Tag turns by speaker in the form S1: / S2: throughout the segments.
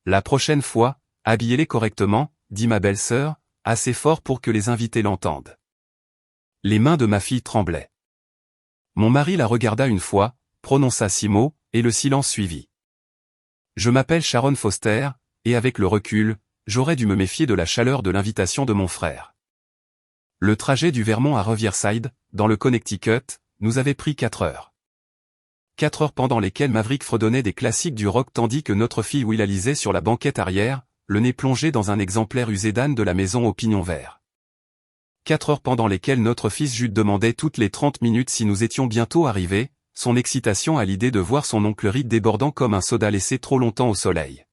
S1: La prochaine fois, habillez-les correctement, dit ma belle-sœur, assez fort pour que les invités l'entendent. Les mains de ma fille tremblaient. Mon mari la regarda une fois, prononça 6 mots, et le silence suivit. Je m'appelle Sharon Foster, et avec le recul, j'aurais dû me méfier de la chaleur de l'invitation de mon frère. Le trajet du Vermont à Riverside, dans le Connecticut, nous avait pris 4 heures. 4 heures pendant lesquelles Maverick fredonnait des classiques du rock tandis que notre fille Willa lisait sur la banquette arrière, le nez plongé dans un exemplaire usé d'Anne de la maison au pignon vert. 4 heures pendant lesquelles notre fils Jude demandait toutes les 30 minutes si nous étions bientôt arrivés, son excitation à l'idée de voir son oncle Reed débordant comme un soda laissé trop longtemps au soleil.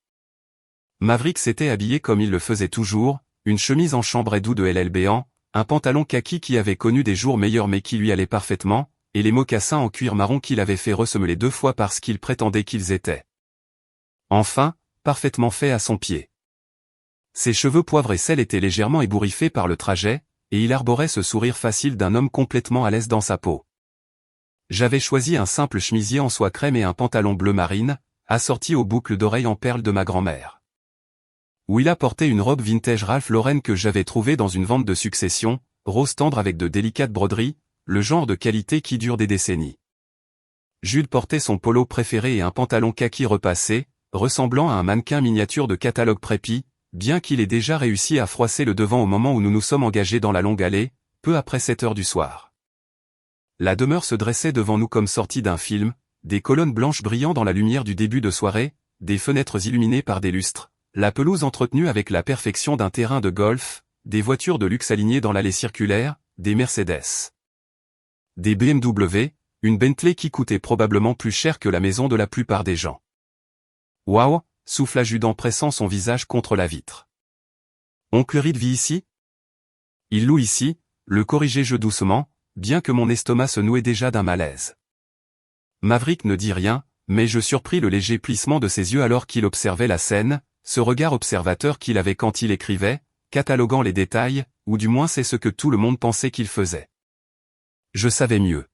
S1: Maverick s'était habillé comme il le faisait toujours, une chemise en chambray doux de LL Béant, un pantalon kaki qui avait connu des jours meilleurs mais qui lui allait parfaitement, et les mocassins en cuir marron qu'il avait fait ressemeler 2 fois parce qu'il prétendait qu'ils étaient. Enfin, parfaitement faits à son pied. Ses cheveux poivre et sel étaient légèrement ébouriffés par le trajet, et il arborait ce sourire facile d'un homme complètement à l'aise dans sa peau. J'avais choisi un simple chemisier en soie crème et un pantalon bleu marine, assorti aux boucles d'oreilles en perles de ma grand-mère. Willa portait une robe vintage Ralph Lauren que j'avais trouvée dans une vente de succession, rose tendre avec de délicates broderies, le genre de qualité qui dure des décennies. Jude portait son polo préféré et un pantalon kaki repassé, ressemblant à un mannequin miniature de catalogue prépi, bien qu'il ait déjà réussi à froisser le devant au moment où nous nous sommes engagés dans la longue allée, peu après 7 heures du soir. La demeure se dressait devant nous comme sortie d'un film, des colonnes blanches brillant dans la lumière du début de soirée, des fenêtres illuminées par des lustres, la pelouse entretenue avec la perfection d'un terrain de golf, des voitures de luxe alignées dans l'allée circulaire, des Mercedes. Des BMW, une Bentley qui coûtait probablement plus cher que la maison de la plupart des gens. Waouh, souffla Jude en pressant son visage contre la vitre. Oncle Reed vit ici? Il loue ici, le corrigeai-je doucement, bien que mon estomac se nouait déjà d'un malaise. Maverick ne dit rien, mais je surpris le léger plissement de ses yeux alors qu'il observait la scène, ce regard observateur qu'il avait quand il écrivait, cataloguant les détails, ou du moins c'est ce que tout le monde pensait qu'il faisait. Je savais mieux.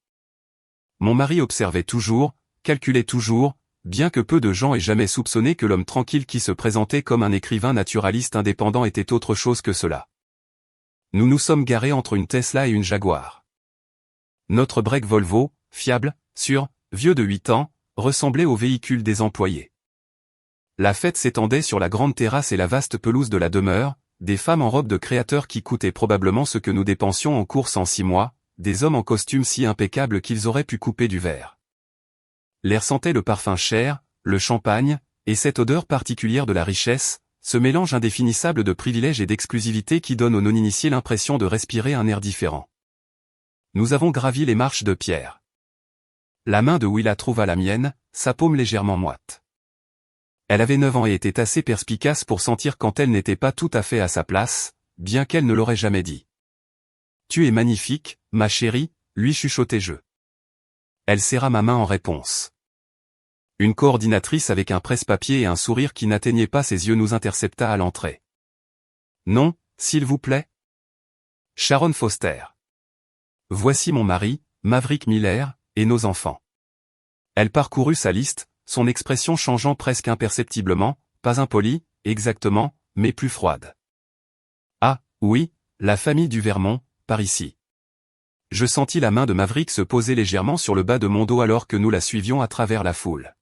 S1: Mon mari observait toujours, calculait toujours, bien que peu de gens aient jamais soupçonné que l'homme tranquille qui se présentait comme un écrivain naturaliste indépendant était autre chose que cela. Nous nous sommes garés entre une Tesla et une Jaguar. Notre break Volvo, fiable, sûr, vieux de 8 ans, ressemblait au véhicule des employés. La fête s'étendait sur la grande terrasse et la vaste pelouse de la demeure, des femmes en robe de créateur qui coûtaient probablement ce que nous dépensions en course en 6 mois, des hommes en costume si impeccables qu'ils auraient pu couper du verre. L'air sentait le parfum cher, le champagne, et cette odeur particulière de la richesse, ce mélange indéfinissable de privilèges et d'exclusivité qui donne aux non-initiés l'impression de respirer un air différent. Nous avons gravi les marches de pierre. La main de Willa trouva la mienne, sa paume légèrement moite. Elle avait 9 ans et était assez perspicace pour sentir quand elle n'était pas tout à fait à sa place, bien qu'elle ne l'aurait jamais dit. « Tu es magnifique, ma chérie », lui chuchotai-je. Elle serra ma main en réponse. Une coordinatrice avec un presse-papier et un sourire qui n'atteignait pas ses yeux nous intercepta à l'entrée. « Non, s'il vous plaît. Sharon Foster. Voici mon mari, Maverick Miller, et nos enfants. » Elle parcourut sa liste, son expression changeant presque imperceptiblement, pas impolie, exactement, mais plus froide. « Ah, oui, la famille du Vermont, par ici. » Je sentis la main de Maverick se poser légèrement sur le bas de mon dos alors que nous la suivions à travers la foule.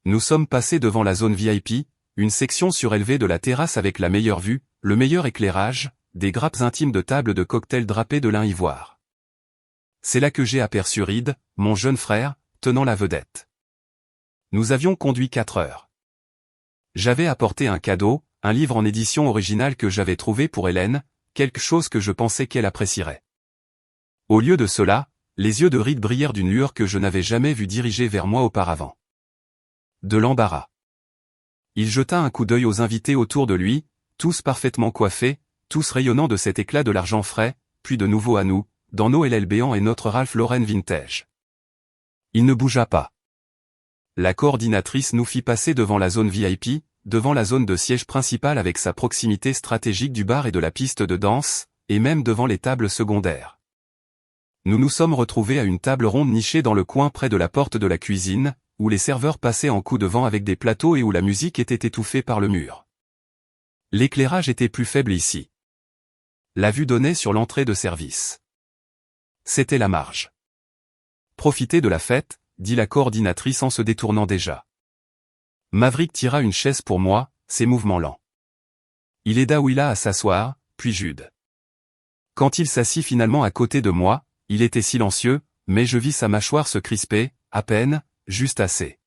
S1: Nous sommes passés devant la zone VIP, une section surélevée de la terrasse avec la meilleure vue, le meilleur éclairage, des grappes intimes de tables de cocktails drapées de lin ivoire. C'est là que j'ai aperçu Reed, mon jeune frère, tenant la vedette. Nous avions conduit 4 heures. J'avais apporté un cadeau, un livre en édition originale que j'avais trouvé pour Hélène, quelque chose que je pensais qu'elle apprécierait. Au lieu de cela, les yeux de Reed brillèrent d'une lueur que je n'avais jamais vue diriger vers moi auparavant. De l'embarras. Il jeta un coup d'œil aux invités autour de lui, tous parfaitement coiffés, tous rayonnant de cet éclat de l'argent frais, puis de nouveau à nous, dans nos LL Béant et notre Ralph Lauren vintage. Il ne bougea pas. La coordinatrice nous fit passer devant la zone VIP, devant la zone de siège principale avec sa proximité stratégique du bar et de la piste de danse, et même devant les tables secondaires. Nous nous sommes retrouvés à une table ronde nichée dans le coin près de la porte de la cuisine, où les serveurs passaient en coup de vent avec des plateaux et où la musique était étouffée par le mur. L'éclairage était plus faible ici. La vue donnait sur l'entrée de service. C'était la marge. Profitez de la fête, dit la coordinatrice en se détournant déjà. Maverick tira une chaise pour moi, ses mouvements lents. Il aida Willa à s'asseoir, puis Jude. Quand il s'assit finalement à côté de moi, il était silencieux, mais je vis sa mâchoire se crisper, à peine, juste assez.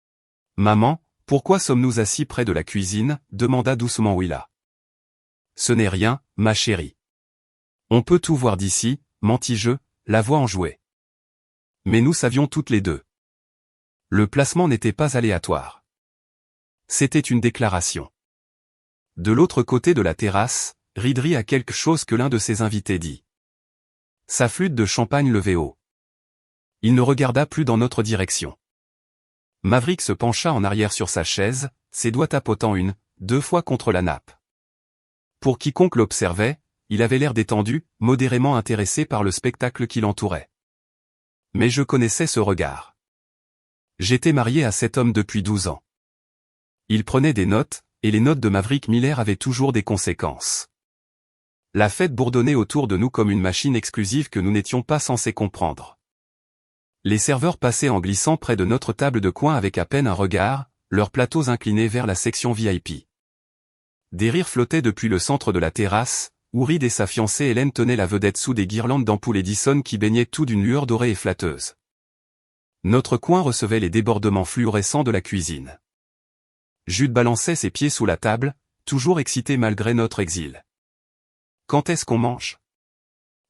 S1: « Maman, pourquoi sommes-nous assis près de la cuisine ?» demanda doucement Willa. « Ce n'est rien, ma chérie. On peut tout voir d'ici, mentis-je, la voix enjouée. Mais nous savions toutes les deux. Le placement n'était pas aléatoire. C'était une déclaration. » De l'autre côté de la terrasse, Ridley a quelque chose que l'un de ses invités dit. Sa flûte de champagne levée haut. Il ne regarda plus dans notre direction. Maverick se pencha en arrière sur sa chaise, ses doigts tapotant deux fois contre la nappe. Pour quiconque l'observait, il avait l'air détendu, modérément intéressé par le spectacle qui l'entourait. Mais je connaissais ce regard. J'étais marié à cet homme depuis 12 ans. Il prenait des notes, et les notes de Maverick Miller avaient toujours des conséquences. La fête bourdonnait autour de nous comme une machine exclusive que nous n'étions pas censés comprendre. Les serveurs passaient en glissant près de notre table de coin avec à peine un regard, leurs plateaux inclinés vers la section VIP. Des rires flottaient depuis le centre de la terrasse, où Reed et sa fiancée Hélène tenaient la vedette sous des guirlandes d'ampoules Edison qui baignaient tout d'une lueur dorée et flatteuse. Notre coin recevait les débordements fluorescents de la cuisine. Jude balançait ses pieds sous la table, toujours excité malgré notre exil. « Quand est-ce qu'on mange ?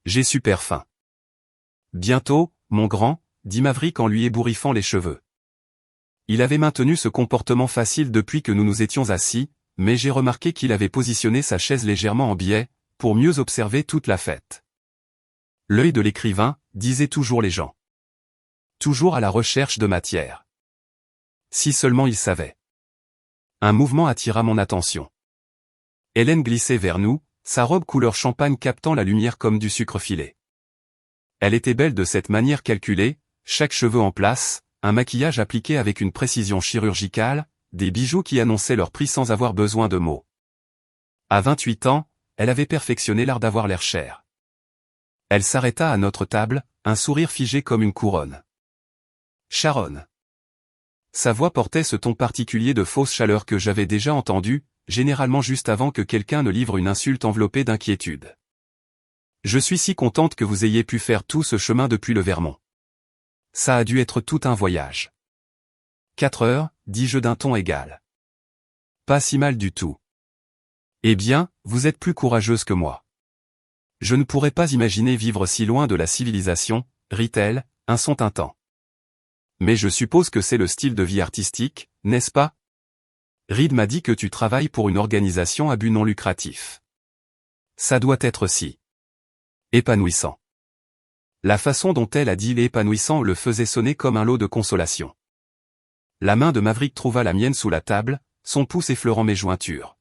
S1: J'ai super faim. »« Bientôt, mon grand, » dit Maverick en lui ébouriffant les cheveux. Il avait maintenu ce comportement facile depuis que nous nous étions assis, mais j'ai remarqué qu'il avait positionné sa chaise légèrement en biais, pour mieux observer toute la fête. L'œil de l'écrivain, disaient toujours les gens. Toujours à la recherche de matière. Si seulement il savait. Un mouvement attira mon attention. Hélène glissait vers nous, sa robe couleur champagne captant la lumière comme du sucre filé. Elle était belle de cette manière calculée, chaque cheveu en place, un maquillage appliqué avec une précision chirurgicale, des bijoux qui annonçaient leur prix sans avoir besoin de mots. À 28 ans, elle avait perfectionné l'art d'avoir l'air cher. Elle s'arrêta à notre table, un sourire figé comme une couronne. Sharon. Sa voix portait ce ton particulier de fausse chaleur que j'avais déjà entendu, généralement juste avant que quelqu'un ne livre une insulte enveloppée d'inquiétude. Je suis si contente que vous ayez pu faire tout ce chemin depuis le Vermont. Ça a dû être tout un voyage. 4 heures, dis-je d'un ton égal. Pas si mal du tout. Eh bien, vous êtes plus courageuse que moi. Je ne pourrais pas imaginer vivre si loin de la civilisation, rit-elle, un son tintant. Mais je suppose que c'est le style de vie artistique, n'est-ce pas? Reed m'a dit que tu travailles pour une organisation à but non lucratif. Ça doit être si épanouissant. La façon dont elle a dit l'épanouissant le faisait sonner comme un lot de consolation. La main de Maverick trouva la mienne sous la table, son pouce effleurant mes jointures.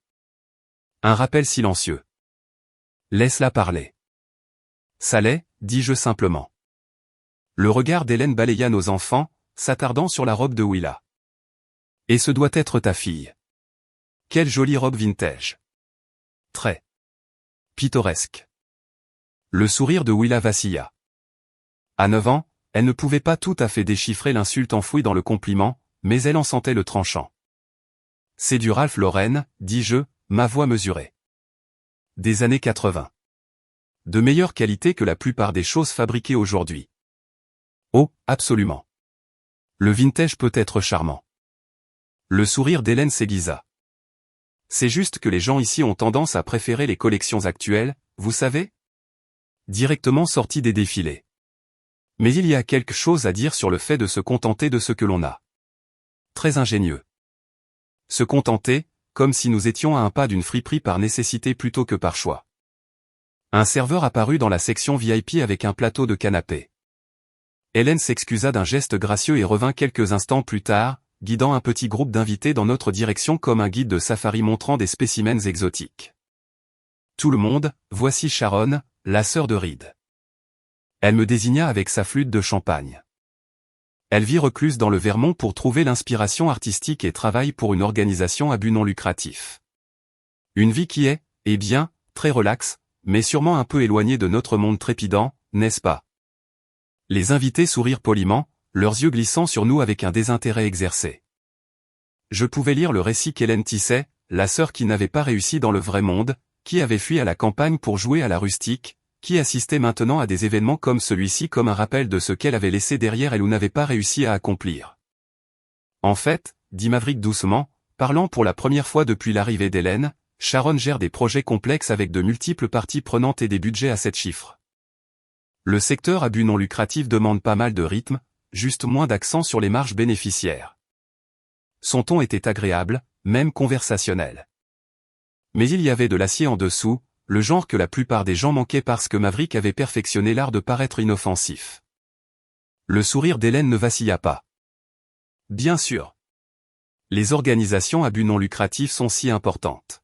S1: Un rappel silencieux. Laisse-la parler. Ça l'est, dis-je simplement. Le regard d'Hélène balaya nos enfants, s'attardant sur la robe de Willa. Et ce doit être ta fille. Quelle jolie robe vintage. Très pittoresque. Le sourire de Willa vacilla. À 9 ans, elle ne pouvait pas tout à fait déchiffrer l'insulte enfouie dans le compliment, mais elle en sentait le tranchant. C'est du Ralph Lauren, dis-je, ma voix mesurée. Des années 80. De meilleure qualité que la plupart des choses fabriquées aujourd'hui. Oh, absolument. Le vintage peut être charmant. Le sourire d'Hélène s'aiguisa. C'est juste que les gens ici ont tendance à préférer les collections actuelles, vous savez? Directement sorties des défilés. Mais il y a quelque chose à dire sur le fait de se contenter de ce que l'on a. Très ingénieux. Se contenter, comme si nous étions à un pas d'une friperie par nécessité plutôt que par choix. Un serveur apparut dans la section VIP avec un plateau de canapé. Hélène s'excusa d'un geste gracieux et revint quelques instants plus tard, guidant un petit groupe d'invités dans notre direction comme un guide de safari montrant des spécimens exotiques. Tout le monde, voici Sharon, la sœur de Reed. Elle me désigna avec sa flûte de champagne. Elle vit recluse dans le Vermont pour trouver l'inspiration artistique et travaille pour une organisation à but non lucratif. Une vie qui est, eh bien, très relaxe, mais sûrement un peu éloignée de notre monde trépidant, n'est-ce pas? Les invités sourirent poliment, leurs yeux glissant sur nous avec un désintérêt exercé. Je pouvais lire le récit qu'Hélène tissait, la sœur qui n'avait pas réussi dans le vrai monde, qui avait fui à la campagne pour jouer à la rustique, qui assistait maintenant à des événements comme celui-ci comme un rappel de ce qu'elle avait laissé derrière elle ou n'avait pas réussi à accomplir. En fait, dit Maverick doucement, parlant pour la première fois depuis l'arrivée d'Hélène, Sharon gère des projets complexes avec de multiples parties prenantes et des budgets à 7 chiffres. Le secteur à but non lucratif demande pas mal de rythme, juste moins d'accent sur les marges bénéficiaires. Son ton était agréable, même conversationnel. Mais il y avait de l'acier en dessous, le genre que la plupart des gens manquaient parce que Maverick avait perfectionné l'art de paraître inoffensif. Le sourire d'Hélène ne vacilla pas. Bien sûr. Les organisations à but non lucratif sont si importantes.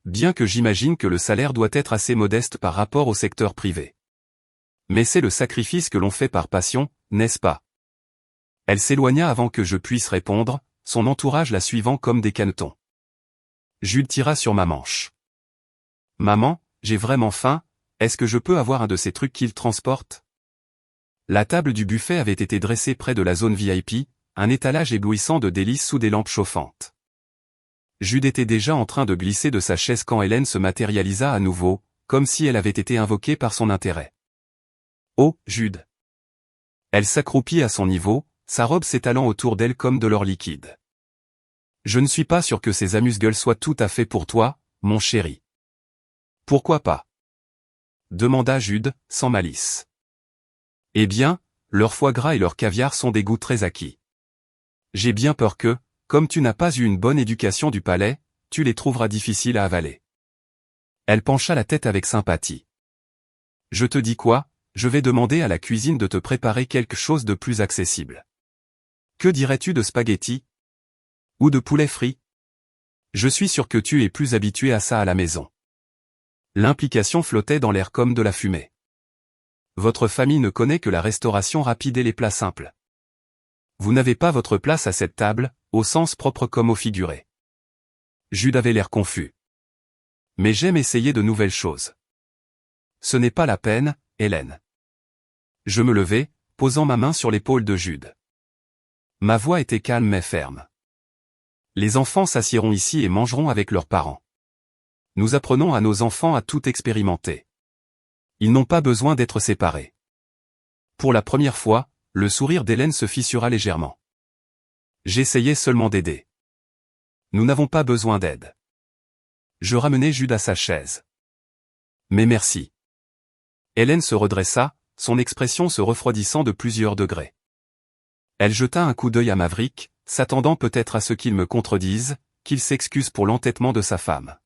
S1: Bien que j'imagine que le salaire doit être assez modeste par rapport au secteur privé. Mais c'est le sacrifice que l'on fait par passion, n'est-ce pas? Elle s'éloigna avant que je puisse répondre, son entourage la suivant comme des canetons. Jules tira sur ma manche. Maman, j'ai vraiment faim, est-ce que je peux avoir un de ces trucs qu'il transporte? La table du buffet avait été dressée près de la zone VIP, un étalage éblouissant de délices sous des lampes chauffantes. Jude était déjà en train de glisser de sa chaise quand Hélène se matérialisa à nouveau, comme si elle avait été invoquée par son intérêt. Oh, Jude! Elle s'accroupit à son niveau, sa robe s'étalant autour d'elle comme de l'or liquide. Je ne suis pas sûr que ces amuse-gueules soient tout à fait pour toi, mon chéri. Pourquoi pas? Demanda Jude, sans malice. Eh bien, leur foie gras et leur caviar sont des goûts très acquis. J'ai bien peur que, comme tu n'as pas eu une bonne éducation du palais, tu les trouveras difficiles à avaler. Elle pencha la tête avec sympathie. Je te dis quoi, je vais demander à la cuisine de te préparer quelque chose de plus accessible. Que dirais-tu de spaghettis? Ou de poulet frit? Je suis sûr que tu es plus habitué à ça à la maison. L'implication flottait dans l'air comme de la fumée. Votre famille ne connaît que la restauration rapide et les plats simples. Vous n'avez pas votre place à cette table, au sens propre comme au figuré. Jude avait l'air confus. Mais j'aime essayer de nouvelles choses. Ce n'est pas la peine, Hélène. Je me levai, posant ma main sur l'épaule de Jude. Ma voix était calme mais ferme. Les enfants s'assieront ici et mangeront avec leurs parents. Nous apprenons à nos enfants à tout expérimenter. Ils n'ont pas besoin d'être séparés. Pour la première fois, le sourire d'Hélène se fissura légèrement. J'essayais seulement d'aider. Nous n'avons pas besoin d'aide. Je ramenai Jude à sa chaise. Mais merci. Hélène se redressa, son expression se refroidissant de plusieurs degrés. Elle jeta un coup d'œil à Maverick, s'attendant peut-être à ce qu'il me contredise, qu'il s'excuse pour l'entêtement de sa femme.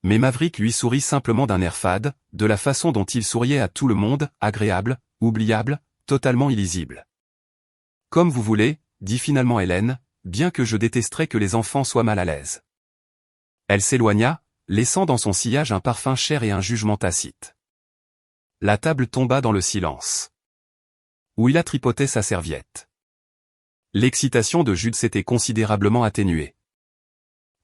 S1: Mais Maverick lui sourit simplement d'un air fade, de la façon dont il souriait à tout le monde, agréable, oubliable, totalement illisible. Comme vous voulez, dit finalement Hélène, bien que je détesterais que les enfants soient mal à l'aise. Elle s'éloigna, laissant dans son sillage un parfum cher et un jugement tacite. La table tomba dans le silence. Où il a tripoté sa serviette. L'excitation de Jude s'était considérablement atténuée.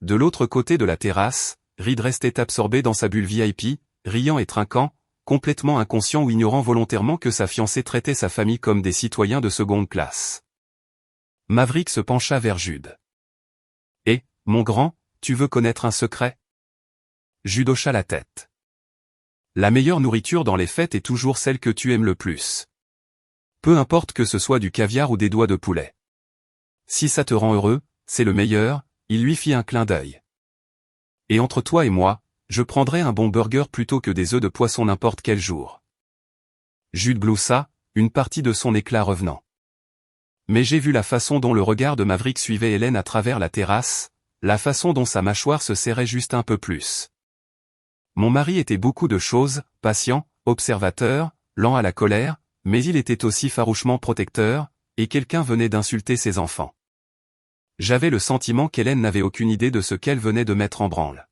S1: De l'autre côté de la terrasse, Reed restait absorbé dans sa bulle VIP, riant et trinquant, complètement inconscient ou ignorant volontairement que sa fiancée traitait sa famille comme des citoyens de seconde classe. Maverick se pencha vers Jude. « Eh, mon grand, tu veux connaître un secret ?» Jude hocha la tête. « La meilleure nourriture dans les fêtes est toujours celle que tu aimes le plus. Peu importe que ce soit du caviar ou des doigts de poulet. Si ça te rend heureux, c'est le meilleur, » il lui fit un clin d'œil. « Et entre toi et moi, je prendrai un bon burger plutôt que des œufs de poisson n'importe quel jour. » Jude gloussa, une partie de son éclat revenant. Mais j'ai vu la façon dont le regard de Maverick suivait Hélène à travers la terrasse, la façon dont sa mâchoire se serrait juste un peu plus. Mon mari était beaucoup de choses, patient, observateur, lent à la colère, mais il était aussi farouchement protecteur, et quelqu'un venait d'insulter ses enfants. J'avais le sentiment qu'Hélène n'avait aucune idée de ce qu'elle venait de mettre en branle.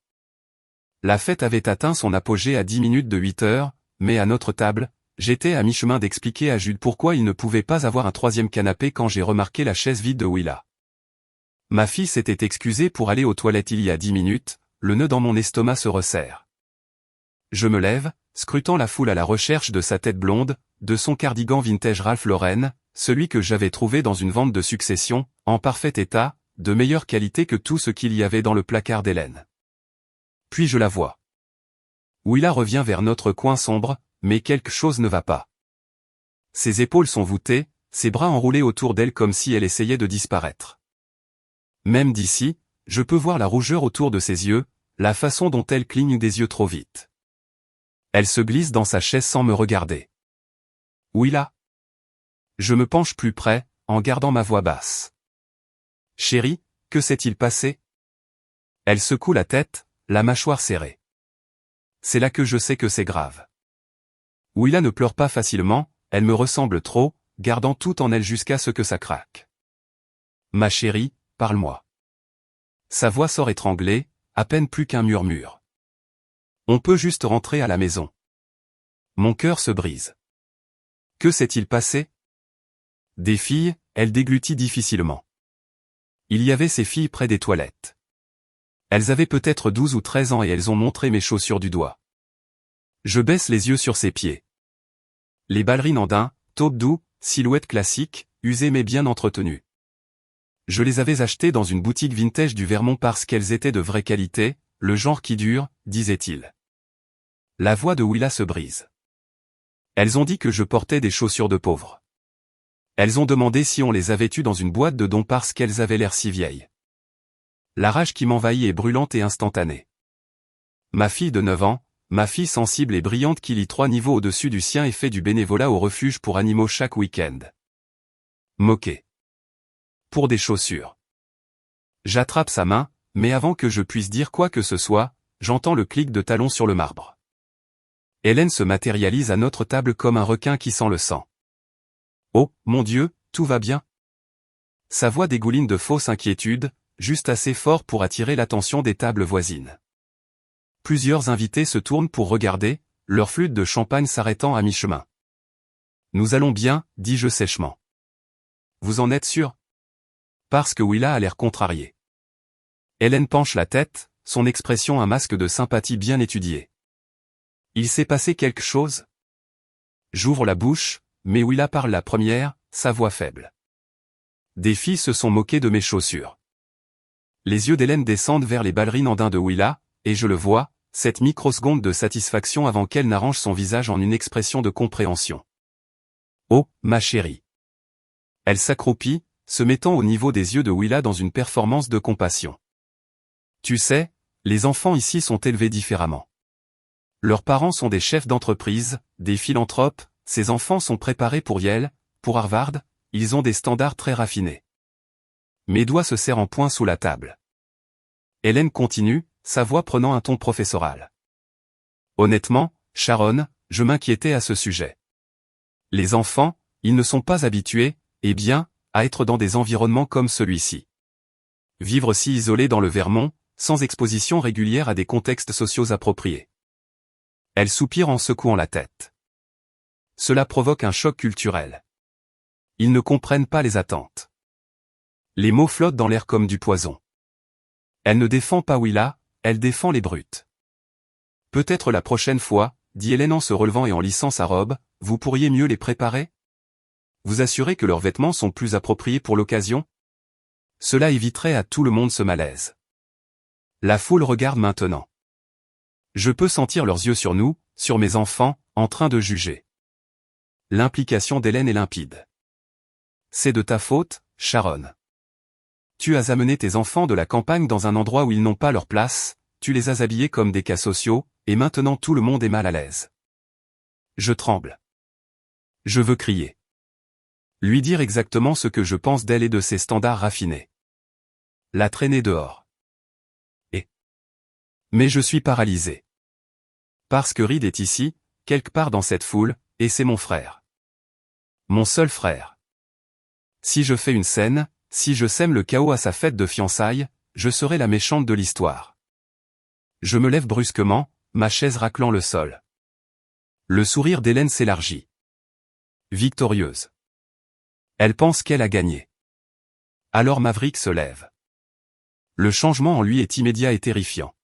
S1: La fête avait atteint son apogée à 10 minutes de 8 heures, mais à notre table, J'étais à mi-chemin d'expliquer à Jude pourquoi il ne pouvait pas avoir un troisième canapé quand j'ai remarqué la chaise vide de Willa. Ma fille s'était excusée pour aller aux toilettes il y a 10 minutes, le nœud dans mon estomac se resserre. Je me lève, scrutant la foule à la recherche de sa tête blonde, de son cardigan vintage Ralph Lauren, celui que j'avais trouvé dans une vente de succession, en parfait état, de meilleure qualité que tout ce qu'il y avait dans le placard d'Hélène. Puis je la vois. Willa revient vers notre coin sombre, mais quelque chose ne va pas. Ses épaules sont voûtées, ses bras enroulés autour d'elle comme si elle essayait de disparaître. Même d'ici, je peux voir la rougeur autour de ses yeux, la façon dont elle cligne des yeux trop vite. Elle se glisse dans sa chaise sans me regarder. Willa. Je me penche plus près, en gardant ma voix basse. Chérie, que s'est-il passé? Elle secoue la tête, la mâchoire serrée. C'est là que je sais que c'est grave. Willa ne pleure pas facilement, elle me ressemble trop, gardant tout en elle jusqu'à ce que ça craque. Ma chérie, parle-moi. Sa voix sort étranglée, à peine plus qu'un murmure. On peut juste rentrer à la maison. Mon cœur se brise. Que s'est-il passé? Des filles, elle déglutit difficilement. Il y avait ces filles près des toilettes. Elles avaient peut-être 12 ou 13 ans et elles ont montré mes chaussures du doigt. Je baisse les yeux sur ses pieds. Les ballerines en daim, taupe doux, silhouette classique, usées mais bien entretenues. Je les avais achetées dans une boutique vintage du Vermont parce qu'elles étaient de vraie qualité, le genre qui dure, disait-il. La voix de Willa se brise. Elles ont dit que je portais des chaussures de pauvre. Elles ont demandé si on les avait eues dans une boîte de dons parce qu'elles avaient l'air si vieilles. La rage qui m'envahit est brûlante et instantanée. Ma fille de 9 ans, ma fille sensible et brillante qui lit 3 niveaux au-dessus du sien et fait du bénévolat au refuge pour animaux chaque week-end. Moquée. Pour des chaussures. J'attrape sa main, mais avant que je puisse dire quoi que ce soit, j'entends le clic de talons sur le marbre. Hélène se matérialise à notre table comme un requin qui sent le sang. Oh, mon Dieu, tout va bien? Sa voix dégouline de fausse inquiétude, juste assez fort pour attirer l'attention des tables voisines. Plusieurs invités se tournent pour regarder, leur flûte de champagne s'arrêtant à mi-chemin. Nous allons bien, dis-je sèchement. Vous en êtes sûr? Parce que Willa a l'air contrariée. Hélène penche la tête, son expression un masque de sympathie bien étudié. Il s'est passé quelque chose? J'ouvre la bouche, mais Willa parle la première, sa voix faible. Des filles se sont moquées de mes chaussures. Les yeux d'Hélène descendent vers les ballerines en daim de Willa, et je le vois, cette microseconde de satisfaction avant qu'elle n'arrange son visage en une expression de compréhension. Oh, ma chérie. Elle s'accroupit, se mettant au niveau des yeux de Willa dans une performance de compassion. Tu sais, les enfants ici sont élevés différemment. Leurs parents sont des chefs d'entreprise, des philanthropes, ces enfants sont préparés pour Yale, pour Harvard, ils ont des standards très raffinés. Mes doigts se serrent en poing sous la table. Hélène continue, sa voix prenant un ton professoral. Honnêtement, Sharon, je m'inquiétais à ce sujet. Les enfants, ils ne sont pas habitués, eh bien, à être dans des environnements comme celui-ci. Vivre si isolés dans le Vermont, sans exposition régulière à des contextes sociaux appropriés. Elle soupire en secouant la tête. Cela provoque un choc culturel. Ils ne comprennent pas les attentes. Les mots flottent dans l'air comme du poison. Elle ne défend pas Willa, elle défend les brutes. Peut-être la prochaine fois, dit Hélène en se relevant et en lissant sa robe, vous pourriez mieux les préparer? Vous assurer que leurs vêtements sont plus appropriés pour l'occasion? Cela éviterait à tout le monde ce malaise. La foule regarde maintenant. Je peux sentir leurs yeux sur nous, sur mes enfants, en train de juger. L'implication d'Hélène est limpide. C'est de ta faute, Sharon. Tu as amené tes enfants de la campagne dans un endroit où ils n'ont pas leur place, tu les as habillés comme des cas sociaux, et maintenant tout le monde est mal à l'aise. Je tremble. Je veux crier. Lui dire exactement ce que je pense d'elle et de ses standards raffinés. La traîner dehors. Mais je suis paralysé. Parce que Reed est ici, quelque part dans cette foule, et c'est mon frère. Mon seul frère. Si je fais une scène, si je sème le chaos à sa fête de fiançailles, je serai la méchante de l'histoire. Je me lève brusquement, ma chaise raclant le sol. Le sourire d'Hélène s'élargit. victorieuse. Elle pense qu'elle a gagné. Alors Maverick se lève. Le changement en lui est immédiat et terrifiant.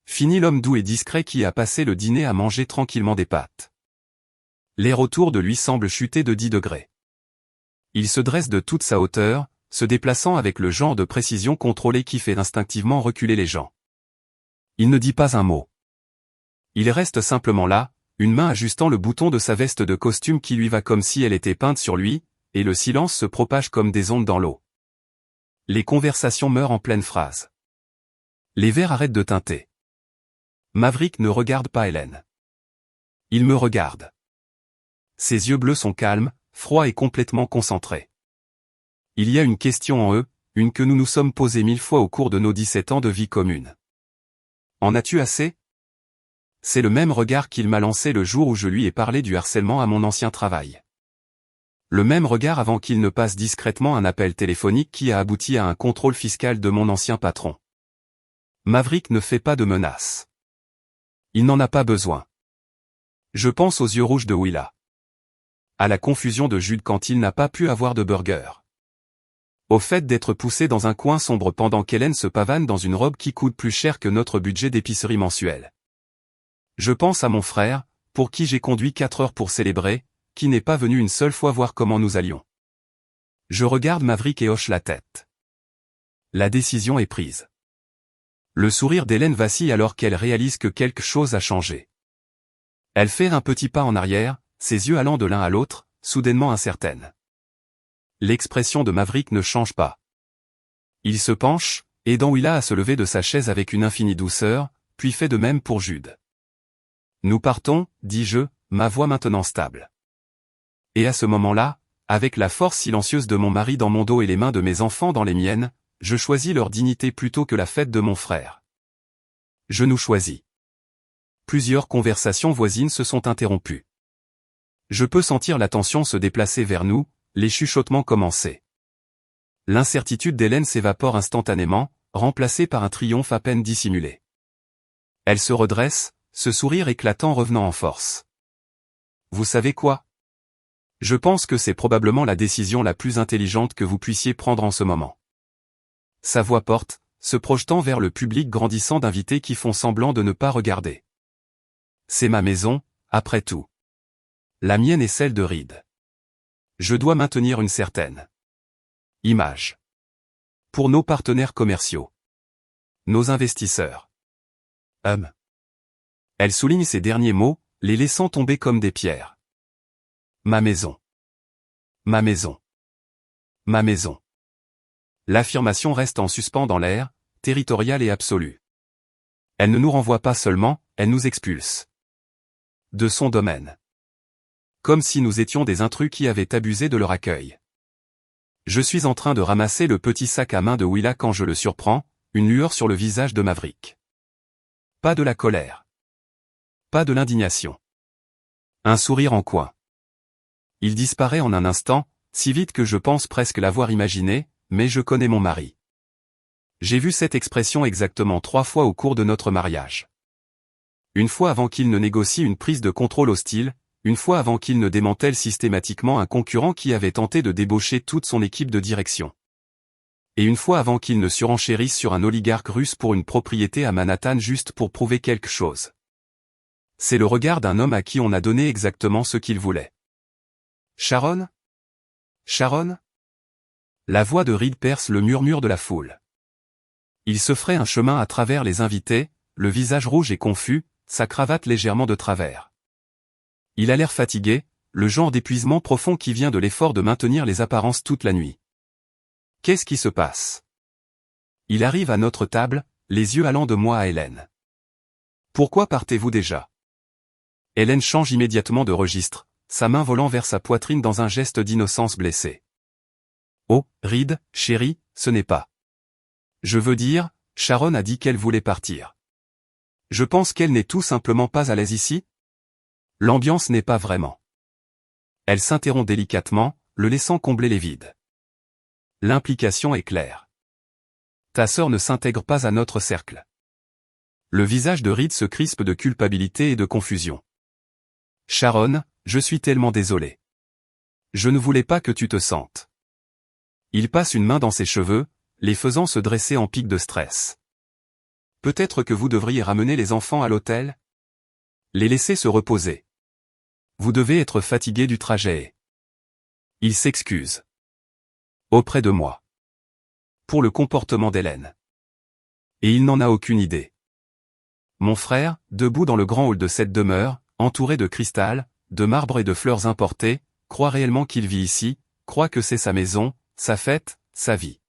S1: Fini l'homme doux et discret qui a passé le dîner à manger tranquillement des pâtes. L'air autour de lui semble chuter de 10 degrés. Il se dresse de toute sa hauteur, se déplaçant avec le genre de précision contrôlée qui fait instinctivement reculer les gens. Il ne dit pas un mot. Il reste simplement là, une main ajustant le bouton de sa veste de costume qui lui va comme si elle était peinte sur lui, et le silence se propage comme des ondes dans l'eau. Les conversations meurent en pleine phrase. Les verres arrêtent de tinter. Maverick ne regarde pas Hélène. Il me regarde. Ses yeux bleus sont calmes, froids et complètement concentrés. Il y a une question en eux, une que nous nous sommes posée 1000 fois au cours de nos 17 ans de vie commune. En as-tu assez ? C'est le même regard qu'il m'a lancé le jour où je lui ai parlé du harcèlement à mon ancien travail. Le même regard avant qu'il ne passe discrètement un appel téléphonique qui a abouti à un contrôle fiscal de mon ancien patron. Maverick ne fait pas de menaces. Il n'en a pas besoin. Je pense aux yeux rouges de Willa. À la confusion de Jude quand il n'a pas pu avoir de burger. Au fait d'être poussé dans un coin sombre pendant qu'Hélène se pavane dans une robe qui coûte plus cher que notre budget d'épicerie mensuel. Je pense à mon frère, pour qui j'ai conduit 4 heures pour célébrer, qui n'est pas venu une seule fois voir comment nous allions. Je regarde Maverick et hoche la tête. La décision est prise. Le sourire d'Hélène vacille alors qu'elle réalise que quelque chose a changé. Elle fait un petit pas en arrière, ses yeux allant de l'un à l'autre, soudainement incertaine. L'expression de Maverick ne change pas. Il se penche, aidant Willa à se lever de sa chaise avec une infinie douceur, puis fait de même pour Jude. Nous partons, dis-je, ma voix maintenant stable. Et à ce moment-là, avec la force silencieuse de mon mari dans mon dos et les mains de mes enfants dans les miennes, je choisis leur dignité plutôt que la fête de mon frère. Je nous choisis. Plusieurs conversations voisines se sont interrompues. Je peux sentir la tension se déplacer vers nous, les chuchotements commencer. L'incertitude d'Hélène s'évapore instantanément, remplacée par un triomphe à peine dissimulé. Elle se redresse, ce sourire éclatant revenant en force. Vous savez quoi ? Je pense que c'est probablement la décision la plus intelligente que vous puissiez prendre en ce moment. Sa voix porte, se projetant vers le public grandissant d'invités qui font semblant de ne pas regarder. C'est ma maison, après tout. La mienne est celle de Reed. Je dois maintenir une certaine image. Pour nos partenaires commerciaux. Nos investisseurs. Elle souligne ces derniers mots, les laissant tomber comme des pierres. Ma maison. Ma maison. Ma maison. L'affirmation reste en suspens dans l'air, territoriale et absolue. Elle ne nous renvoie pas seulement, elle nous expulse. De son domaine. Comme si nous étions des intrus qui avaient abusé de leur accueil. Je suis en train de ramasser le petit sac à main de Willa quand je le surprends, une lueur sur le visage de Maverick. Pas de la colère. Pas de l'indignation. Un sourire en coin. Il disparaît en un instant, si vite que je pense presque l'avoir imaginé, mais je connais mon mari. J'ai vu cette expression exactement 3 fois au cours de notre mariage. Une fois avant qu'il ne négocie une prise de contrôle hostile, une fois avant qu'il ne démantèle systématiquement un concurrent qui avait tenté de débaucher toute son équipe de direction. Et une fois avant qu'il ne surenchérisse sur un oligarque russe pour une propriété à Manhattan juste pour prouver quelque chose. C'est le regard d'un homme à qui on a donné exactement ce qu'il voulait. Sharon ? Sharon ? La voix de Reed perce le murmure de la foule. Il se ferait un chemin à travers les invités, le visage rouge et confus, sa cravate légèrement de travers. Il a l'air fatigué, le genre d'épuisement profond qui vient de l'effort de maintenir les apparences toute la nuit. Qu'est-ce qui se passe ? Il arrive à notre table, les yeux allant de moi à Hélène. Pourquoi partez-vous déjà ? Hélène change immédiatement de registre, sa main volant vers sa poitrine dans un geste d'innocence blessée. Oh, Reed, chérie, ce n'est pas. Je veux dire, Sharon a dit qu'elle voulait partir. Je pense qu'elle n'est tout simplement pas à l'aise ici ? L'ambiance n'est pas vraiment. Elle s'interrompt délicatement, le laissant combler les vides. L'implication est claire. Ta sœur ne s'intègre pas à notre cercle. Le visage de Reed se crispe de culpabilité et de confusion. Sharon, je suis tellement désolé. Je ne voulais pas que tu te sentes. Il passe une main dans ses cheveux, les faisant se dresser en pic de stress. Peut-être que vous devriez ramener les enfants à l'hôtel? Les laisser se reposer. Vous devez être fatigué du trajet. Il s'excuse. Auprès de moi. Pour le comportement d'Hélène. Et il n'en a aucune idée. Mon frère, debout dans le grand hall de cette demeure, entouré de cristal, de marbre et de fleurs importées, croit réellement qu'il vit ici, croit que c'est sa maison, sa fête, sa vie.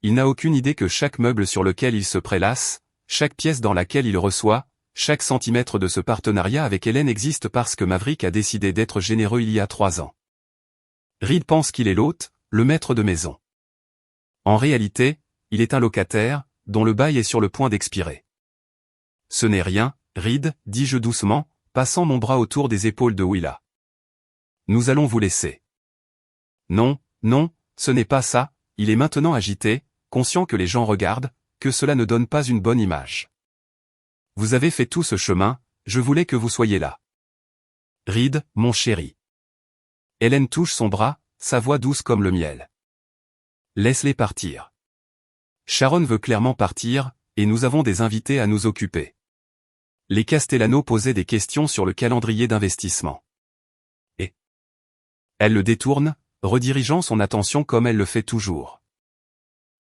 S1: Il n'a aucune idée que chaque meuble sur lequel il se prélasse, chaque pièce dans laquelle il reçoit, chaque centimètre de ce partenariat avec Hélène existe parce que Maverick a décidé d'être généreux il y a 3 ans. Reed pense qu'il est l'hôte, le maître de maison. En réalité, il est un locataire, dont le bail est sur le point d'expirer. Ce n'est rien, Reed, dis-je doucement, passant mon bras autour des épaules de Willa. Nous allons vous laisser. Non, non, ce n'est pas ça, il est maintenant agité, conscient que les gens regardent, que cela ne donne pas une bonne image. Vous avez fait tout ce chemin, je voulais que vous soyez là. Reed, mon chéri. Hélène touche son bras, sa voix douce comme le miel. Laisse-les partir. Sharon veut clairement partir, et nous avons des invités à nous occuper. Les Castellano posaient des questions sur le calendrier d'investissement. Et elle le détourne, redirigeant son attention comme elle le fait toujours.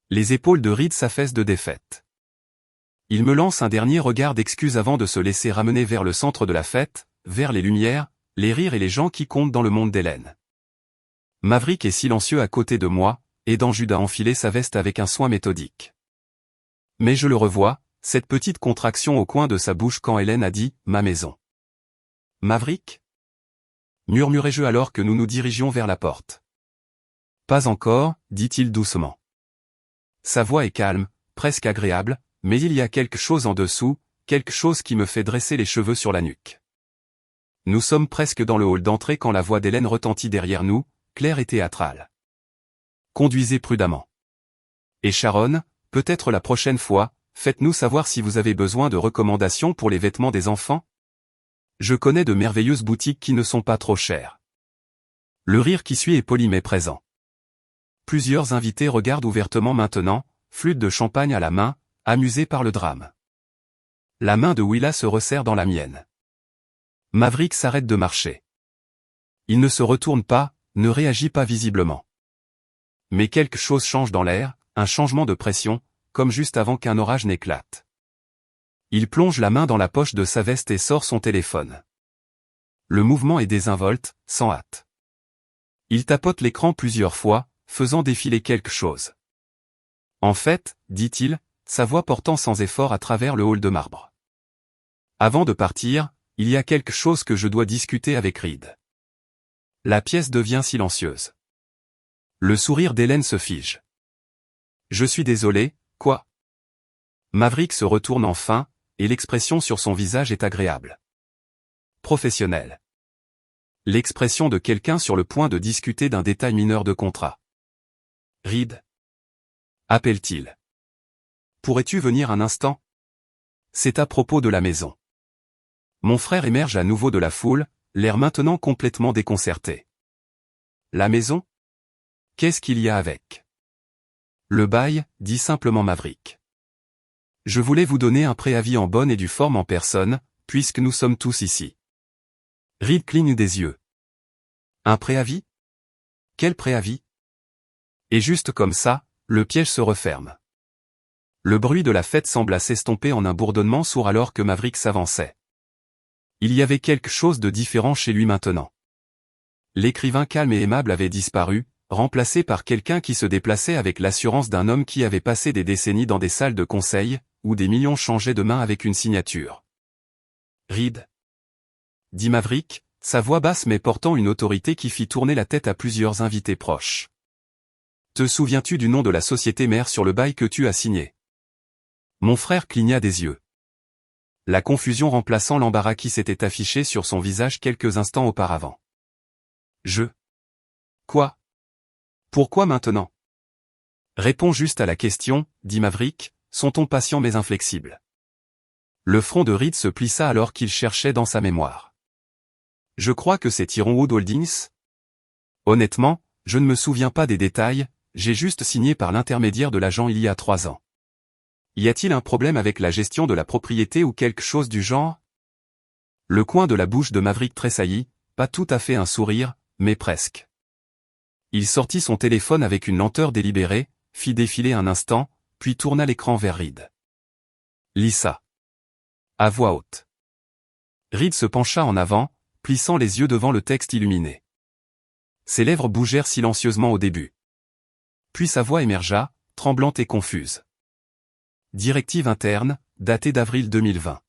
S1: Les épaules de Reed s'affaissent de défaite. Il me lance un dernier regard d'excuse avant de se laisser ramener vers le centre de la fête, vers les lumières, les rires et les gens qui comptent dans le monde d'Hélène. Maverick est silencieux à côté de moi, aidant Jude à enfiler sa veste avec un soin méthodique. Mais je le revois, cette petite contraction au coin de sa bouche quand Hélène a dit « ma maison ». « Maverick » murmurai-je alors que nous nous dirigions vers la porte. « Pas encore », dit-il doucement. Sa voix est calme, presque agréable, mais il y a quelque chose en dessous, quelque chose qui me fait dresser les cheveux sur la nuque. Nous sommes presque dans le hall d'entrée quand la voix d'Hélène retentit derrière nous, claire et théâtrale. Conduisez prudemment. Et Sharon, peut-être la prochaine fois, faites-nous savoir si vous avez besoin de recommandations pour les vêtements des enfants? Je connais de merveilleuses boutiques qui ne sont pas trop chères. Le rire qui suit est poli mais présent. Plusieurs invités regardent ouvertement maintenant, flûte de champagne à la main, amusés par le drame. La main de Willa se resserre dans la mienne. Maverick s'arrête de marcher. Il ne se retourne pas, ne réagit pas visiblement. Mais quelque chose change dans l'air, un changement de pression, comme juste avant qu'un orage n'éclate. Il plonge la main dans la poche de sa veste et sort son téléphone. Le mouvement est désinvolte, sans hâte. Il tapote l'écran plusieurs fois, faisant défiler quelque chose. En fait, dit-il, sa voix portant sans effort à travers le hall de marbre. Avant de partir, il y a quelque chose que je dois discuter avec Reed. La pièce devient silencieuse. Le sourire d'Hélène se fige. Je suis désolé, quoi? Maverick se retourne enfin, et l'expression sur son visage est agréable. Professionnel. L'expression de quelqu'un sur le point de discuter d'un détail mineur de contrat. Reed? Appelle-t-il. Pourrais-tu venir un instant? C'est à propos de la maison. Mon frère émerge à nouveau de la foule, l'air maintenant complètement déconcerté. La maison? Qu'est-ce qu'il y a avec? Le bail, dit simplement Maverick. Je voulais vous donner un préavis en bonne et due forme en personne, puisque nous sommes tous ici. Reed cligne des yeux. Un préavis? Quel préavis? Et juste comme ça, le piège se referme. Le bruit de la fête sembla s'estomper en un bourdonnement sourd alors que Maverick s'avançait. Il y avait quelque chose de différent chez lui maintenant. L'écrivain calme et aimable avait disparu, remplacé par quelqu'un qui se déplaçait avec l'assurance d'un homme qui avait passé des décennies dans des salles de conseil, où des millions changeaient de main avec une signature. Reed? Dit Maverick, sa voix basse mais portant une autorité qui fit tourner la tête à plusieurs invités proches. Te souviens-tu du nom de la société mère sur le bail que tu as signé? Mon frère cligna des yeux. La confusion remplaçant l'embarras qui s'était affiché sur son visage quelques instants auparavant. Quoi? Pourquoi maintenant? Réponds juste à la question, dit Maverick, son ton patient mais inflexible. Le front de Reed se plissa alors qu'il cherchait dans sa mémoire. Je crois que c'est Ironwood Holdings? Honnêtement, je ne me souviens pas des détails, j'ai juste signé par l'intermédiaire de l'agent il y a 3 ans. Y a-t-il un problème avec la gestion de la propriété ou quelque chose du genre? Le coin de la bouche de Maverick tressaillit, pas tout à fait un sourire, mais presque. Il sortit son téléphone avec une lenteur délibérée, fit défiler un instant, puis tourna l'écran vers Reed. Lisa. À voix haute. Reed se pencha en avant, plissant les yeux devant le texte illuminé. Ses lèvres bougèrent silencieusement au début. Puis sa voix émergea, tremblante et confuse. Directive interne, datée d'avril 2020.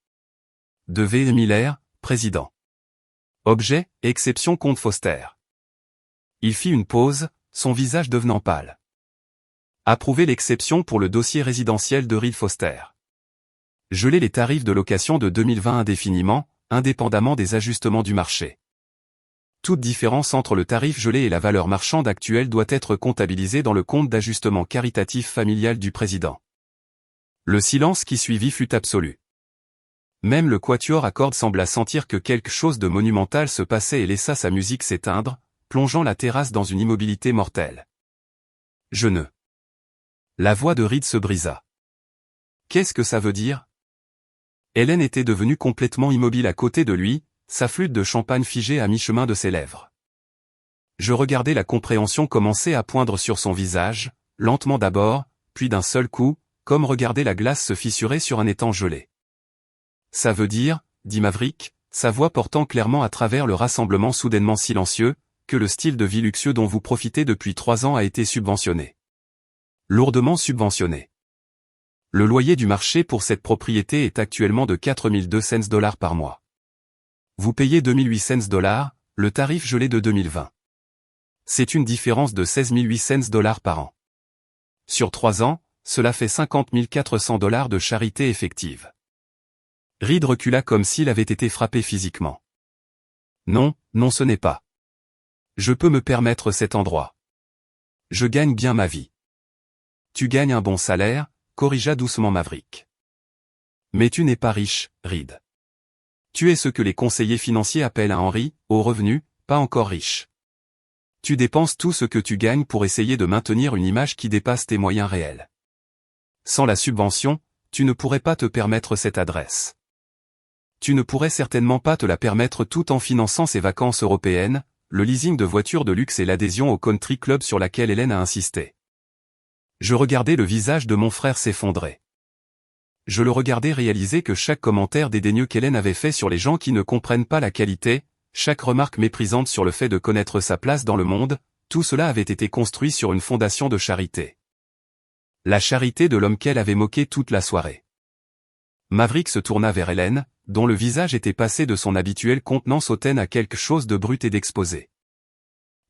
S1: De V. Miller, président. Objet, exception compte Foster. Il fit une pause, son visage devenant pâle. Approuver l'exception pour le dossier résidentiel de Reed Foster. Geler les tarifs de location de 2020 indéfiniment, indépendamment des ajustements du marché. Toute différence entre le tarif gelé et la valeur marchande actuelle doit être comptabilisée dans le compte d'ajustement caritatif familial du président. Le silence qui suivit fut absolu. Même le quatuor à cordes sembla sentir que quelque chose de monumental se passait et laissa sa musique s'éteindre, plongeant la terrasse dans une immobilité mortelle. Je ne. La voix de Reed se brisa. Qu'est-ce que ça veut dire? Hélène était devenue complètement immobile à côté de lui, sa flûte de champagne figée à mi-chemin de ses lèvres. Je regardais la compréhension commencer à poindre sur son visage, lentement d'abord, puis d'un seul coup, comme regarder la glace se fissurer sur un étang gelé. Ça veut dire, dit Maverick, sa voix portant clairement à travers le rassemblement soudainement silencieux, que le style de vie luxueux dont vous profitez depuis 3 ans a été subventionné. Lourdement subventionné. Le loyer du marché pour cette propriété est actuellement de $4,200 par mois. Vous payez $2,800, le tarif gelé de 2020. C'est une différence de $16,800 par an. Sur 3 ans, cela fait $50,400 de charité effective. Reed recula comme s'il avait été frappé physiquement. Non, non ce n'est pas. Je peux me permettre cet endroit. Je gagne bien ma vie. Tu gagnes un bon salaire, corrigea doucement Maverick. Mais tu n'es pas riche, Reed. Tu es ce que les conseillers financiers appellent un Henry, au revenu, pas encore riche. Tu dépenses tout ce que tu gagnes pour essayer de maintenir une image qui dépasse tes moyens réels. Sans la subvention, tu ne pourrais pas te permettre cette adresse. Tu ne pourrais certainement pas te la permettre tout en finançant ses vacances européennes, le leasing de voitures de luxe et l'adhésion au country club sur laquelle Hélène a insisté. Je regardais le visage de mon frère s'effondrer. Je le regardais réaliser que chaque commentaire dédaigneux qu'Hélène avait fait sur les gens qui ne comprennent pas la qualité, chaque remarque méprisante sur le fait de connaître sa place dans le monde, tout cela avait été construit sur une fondation de charité. La charité de l'homme qu'elle avait moqué toute la soirée. Maverick se tourna vers Hélène, dont le visage était passé de son habituelle contenance hautaine à quelque chose de brut et d'exposé.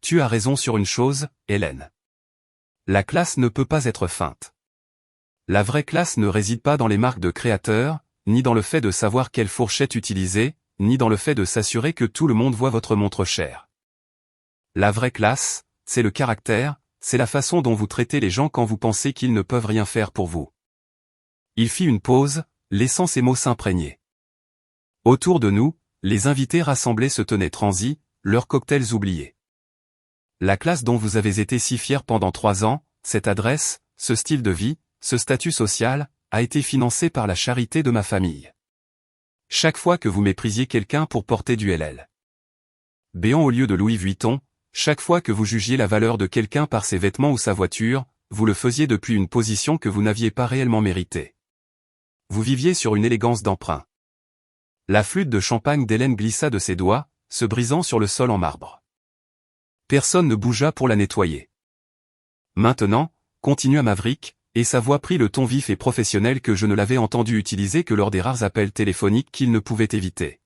S1: Tu as raison sur une chose, Hélène. La classe ne peut pas être feinte. La vraie classe ne réside pas dans les marques de créateurs, ni dans le fait de savoir quelle fourchette utiliser, ni dans le fait de s'assurer que tout le monde voit votre montre chère. La vraie classe, c'est le caractère, c'est la façon dont vous traitez les gens quand vous pensez qu'ils ne peuvent rien faire pour vous. Il fit une pause, laissant ses mots s'imprégner. Autour de nous, les invités rassemblés se tenaient transis, leurs cocktails oubliés. La classe dont vous avez été si fiers pendant 3 ans, cette adresse, ce style de vie, ce statut social, a été financé par la charité de ma famille. Chaque fois que vous méprisiez quelqu'un pour porter du LL. Béant au lieu de Louis Vuitton, chaque fois que vous jugiez la valeur de quelqu'un par ses vêtements ou sa voiture, vous le faisiez depuis une position que vous n'aviez pas réellement méritée. Vous viviez sur une élégance d'emprunt. La flûte de champagne d'Hélène glissa de ses doigts, se brisant sur le sol en marbre. Personne ne bougea pour la nettoyer. Maintenant, continua Maverick, et sa voix prit le ton vif et professionnel que je ne l'avais entendu utiliser que lors des rares appels téléphoniques qu'il ne pouvait éviter.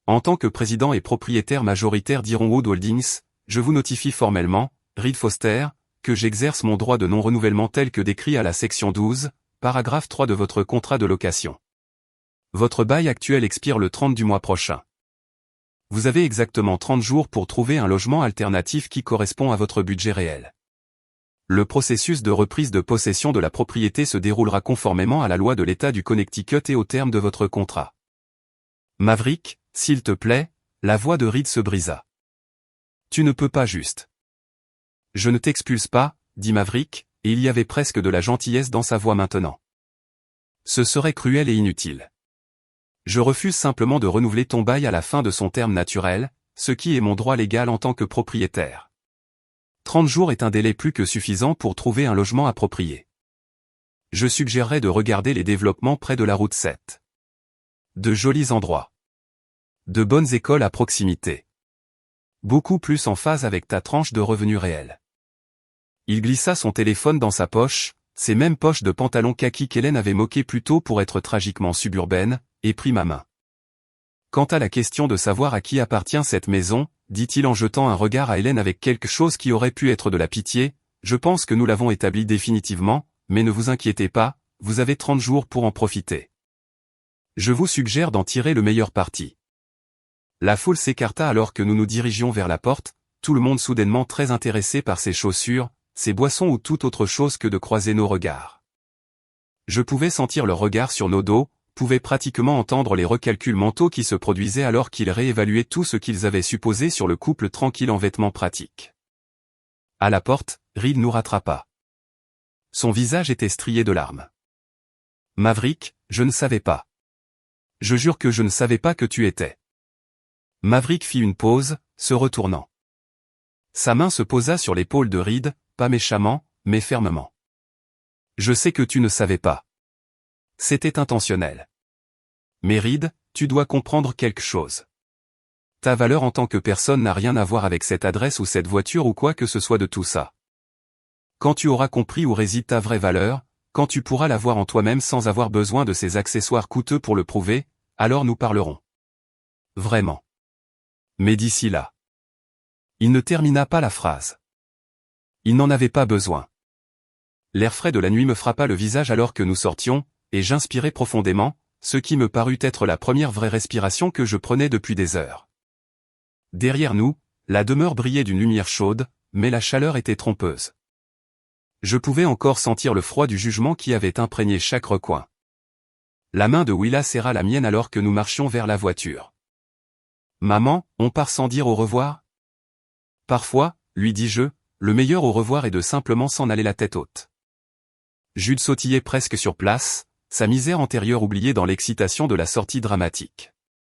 S1: En tant que président et propriétaire majoritaire d'Ironwood Holdings, je vous notifie formellement, Reed Foster, que j'exerce mon droit de non-renouvellement tel que décrit à la section 12, paragraphe 3 de votre contrat de location. Votre bail actuel expire le 30 du mois prochain. Vous avez exactement 30 jours pour trouver un logement alternatif qui correspond à votre budget réel. Le processus de reprise de possession de la propriété se déroulera conformément à la loi de l'État du Connecticut et au terme de votre contrat. Maverick, s'il te plaît, la voix de Reed se brisa. Tu ne peux pas juste. Je ne t'expulse pas, dit Maverick, et il y avait presque de la gentillesse dans sa voix maintenant. Ce serait cruel et inutile. Je refuse simplement de renouveler ton bail à la fin de son terme naturel, ce qui est mon droit légal en tant que propriétaire. 30 jours est un délai plus que suffisant pour trouver un logement approprié. Je suggérerais de regarder les développements près de la route 7. De jolis endroits. De bonnes écoles à proximité. Beaucoup plus en phase avec ta tranche de revenus réels. Il glissa son téléphone dans sa poche, ces mêmes poches de pantalon kaki qu'Hélène avait moqué plus tôt pour être tragiquement suburbaine, et prit ma main. Quant à la question de savoir à qui appartient cette maison, dit-il en jetant un regard à Hélène avec quelque chose qui aurait pu être de la pitié, je pense que nous l'avons établi définitivement, mais ne vous inquiétez pas, vous avez 30 jours pour en profiter. Je vous suggère d'en tirer le meilleur parti. La foule s'écarta alors que nous nous dirigions vers la porte, tout le monde soudainement très intéressé par ses chaussures, ses boissons ou toute autre chose que de croiser nos regards. Je pouvais sentir leur regard sur nos dos, pouvais pratiquement entendre les recalculs mentaux qui se produisaient alors qu'ils réévaluaient tout ce qu'ils avaient supposé sur le couple tranquille en vêtements pratiques. À la porte, Reed nous rattrapa. Son visage était strié de larmes. Maverick, je ne savais pas. Je jure que je ne savais pas que tu étais. Maverick fit une pause, se retournant. Sa main se posa sur l'épaule de Reed, pas méchamment, mais fermement. Je sais que tu ne savais pas. C'était intentionnel. Mais Reed, tu dois comprendre quelque chose. Ta valeur en tant que personne n'a rien à voir avec cette adresse ou cette voiture ou quoi que ce soit de tout ça. Quand tu auras compris où réside ta vraie valeur, quand tu pourras la voir en toi-même sans avoir besoin de ces accessoires coûteux pour le prouver, alors nous parlerons. Vraiment. Mais d'ici là. Il ne termina pas la phrase. Il n'en avait pas besoin. L'air frais de la nuit me frappa le visage alors que nous sortions, et j'inspirais profondément, ce qui me parut être la première vraie respiration que je prenais depuis des heures. Derrière nous, la demeure brillait d'une lumière chaude, mais la chaleur était trompeuse. Je pouvais encore sentir le froid du jugement qui avait imprégné chaque recoin. La main de Willa serra la mienne alors que nous marchions vers la voiture. « Maman, on part sans dire au revoir ?» « Parfois, lui dis-je, le meilleur au revoir est de simplement s'en aller la tête haute. » Jude sautillait presque sur place, sa misère antérieure oubliée dans l'excitation de la sortie dramatique.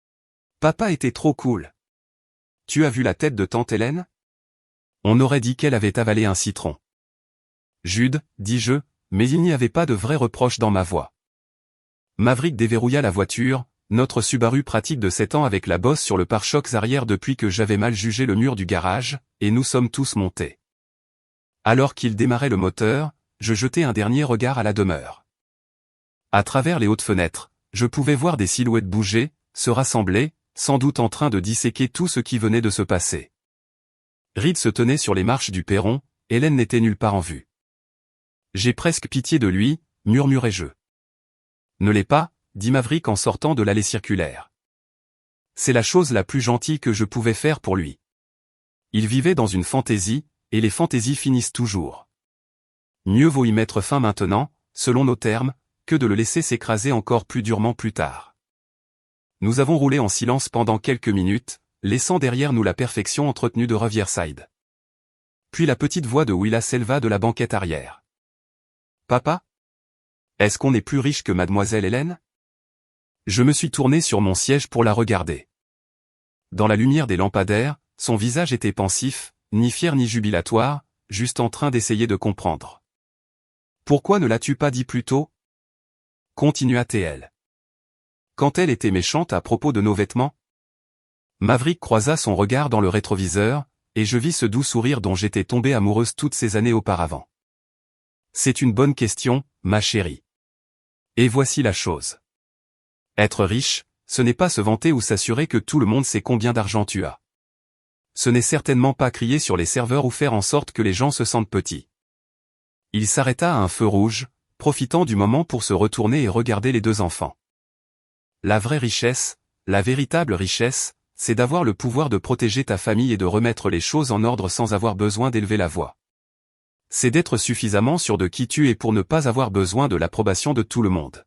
S1: « Papa était trop cool. Tu as vu la tête de tante Hélène ? On aurait dit qu'elle avait avalé un citron. » Jude, dis-je, mais il n'y avait pas de vrai reproche dans ma voix. Maverick déverrouilla la voiture, notre Subaru pratique de 7 ans avec la bosse sur le pare-chocs arrière depuis que j'avais mal jugé le mur du garage, et nous sommes tous montés. Alors qu'il démarrait le moteur, je jetai un dernier regard à la demeure. À travers les hautes fenêtres, je pouvais voir des silhouettes bouger, se rassembler, sans doute en train de disséquer tout ce qui venait de se passer. Reed se tenait sur les marches du perron, Hélène n'était nulle part en vue. J'ai presque pitié de lui, murmurai-je. Ne l'est pas, dit Maverick en sortant de l'allée circulaire. C'est la chose la plus gentille que je pouvais faire pour lui. Il vivait dans une fantaisie, et les fantaisies finissent toujours. Mieux vaut y mettre fin maintenant, selon nos termes, que de le laisser s'écraser encore plus durement plus tard. Nous avons roulé en silence pendant quelques minutes, laissant derrière nous la perfection entretenue de Riverside. Puis la petite voix de Willa s'éleva de la banquette arrière. « Papa ? Est-ce qu'on est plus riche que mademoiselle Hélène ?» Je me suis tourné sur mon siège pour la regarder. Dans la lumière des lampadaires, son visage était pensif, ni fier ni jubilatoire, juste en train d'essayer de comprendre. « Pourquoi ne l'as-tu pas dit plus tôt ?» Continua-t-elle. Quand elle était méchante à propos de nos vêtements ? Maverick croisa son regard dans le rétroviseur, et je vis ce doux sourire dont j'étais tombée amoureuse toutes ces années auparavant. C'est une bonne question, ma chérie. Et voici la chose. Être riche, ce n'est pas se vanter ou s'assurer que tout le monde sait combien d'argent tu as. Ce n'est certainement pas crier sur les serveurs ou faire en sorte que les gens se sentent petits. Il s'arrêta à un feu rouge, profitant du moment pour se retourner et regarder les deux enfants. La vraie richesse, la véritable richesse, c'est d'avoir le pouvoir de protéger ta famille et de remettre les choses en ordre sans avoir besoin d'élever la voix. C'est d'être suffisamment sûr de qui tu es pour ne pas avoir besoin de l'approbation de tout le monde.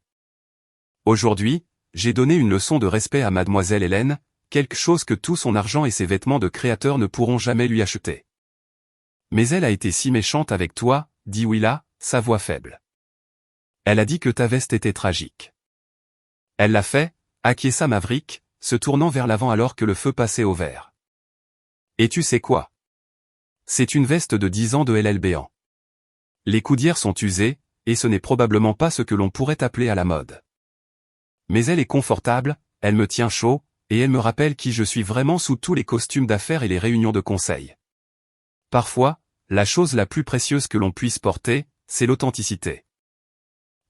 S1: Aujourd'hui, j'ai donné une leçon de respect à mademoiselle Hélène, quelque chose que tout son argent et ses vêtements de créateur ne pourront jamais lui acheter. Mais elle a été si méchante avec toi, dit Willa, sa voix faible. Elle a dit que ta veste était tragique. Elle l'a fait, acquiesça Maverick, se tournant vers l'avant alors que le feu passait au vert. Et tu sais quoi? C'est une veste de 10 ans de LL Béant. Les coudières sont usées, et ce n'est probablement pas ce que l'on pourrait appeler à la mode. Mais elle est confortable, elle me tient chaud, et elle me rappelle qui je suis vraiment sous tous les costumes d'affaires et les réunions de conseil. Parfois, la chose la plus précieuse que l'on puisse porter, c'est l'authenticité.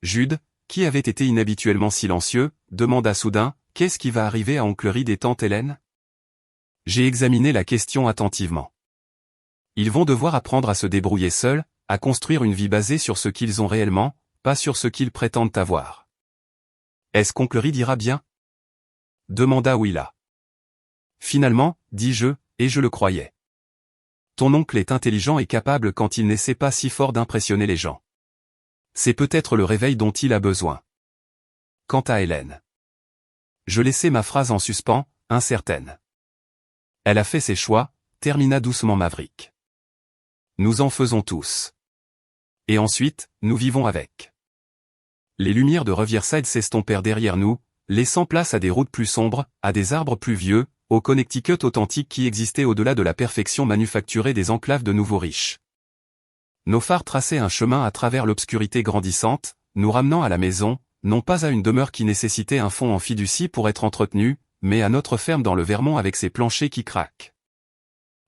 S1: Jude, qui avait été inhabituellement silencieux, demanda soudain, « Qu'est-ce qui va arriver à oncle Reed et tante Hélène ?» J'ai examiné la question attentivement. Ils vont devoir apprendre à se débrouiller seuls, à construire une vie basée sur ce qu'ils ont réellement, pas sur ce qu'ils prétendent avoir. Est-ce qu'oncle Reed ira bien? Demanda Willa. Finalement, dis-je, et je le croyais. Ton oncle est intelligent et capable quand il n'essaie pas si fort d'impressionner les gens. C'est peut-être le réveil dont il a besoin. Quant à Hélène. Je laissai ma phrase en suspens, incertaine. Elle a fait ses choix, termina doucement Maverick. Nous en faisons tous. Et ensuite, nous vivons avec. Les lumières de Riverside s'estompèrent derrière nous, laissant place à des routes plus sombres, à des arbres plus vieux, au Connecticut authentique qui existait au-delà de la perfection manufacturée des enclaves de nouveaux riches. Nos phares traçaient un chemin à travers l'obscurité grandissante, nous ramenant à la maison, non pas à une demeure qui nécessitait un fond en fiducie pour être entretenue, mais à notre ferme dans le Vermont avec ses planchers qui craquent.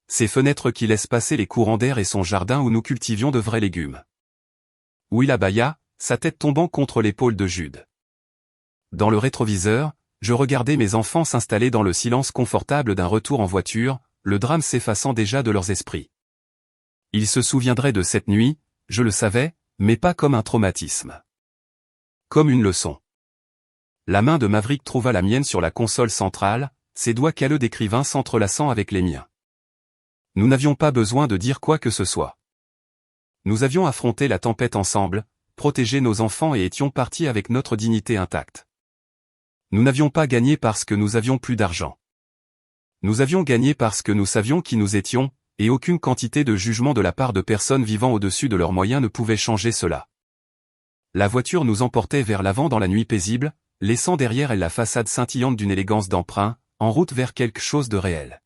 S1: Ses fenêtres qui laissent passer les courants d'air et son jardin où nous cultivions de vrais légumes. Willa bâilla, sa tête tombant contre l'épaule de Jude. Dans le rétroviseur, je regardais mes enfants s'installer dans le silence confortable d'un retour en voiture, le drame s'effaçant déjà de leurs esprits. Ils se souviendraient de cette nuit, je le savais, mais pas comme un traumatisme. Comme une leçon. La main de Maverick trouva la mienne sur la console centrale, ses doigts calleux d'écrivain s'entrelaçant avec les miens. Nous n'avions pas besoin de dire quoi que ce soit. Nous avions affronté la tempête ensemble, protégé nos enfants et étions partis avec notre dignité intacte. Nous n'avions pas gagné parce que nous avions plus d'argent. Nous avions gagné parce que nous savions qui nous étions, et aucune quantité de jugement de la part de personnes vivant au-dessus de leurs moyens ne pouvait changer cela. La voiture nous emportait vers l'avant dans la nuit paisible, laissant derrière elle la façade scintillante d'une élégance d'emprunt, en route vers quelque chose de réel.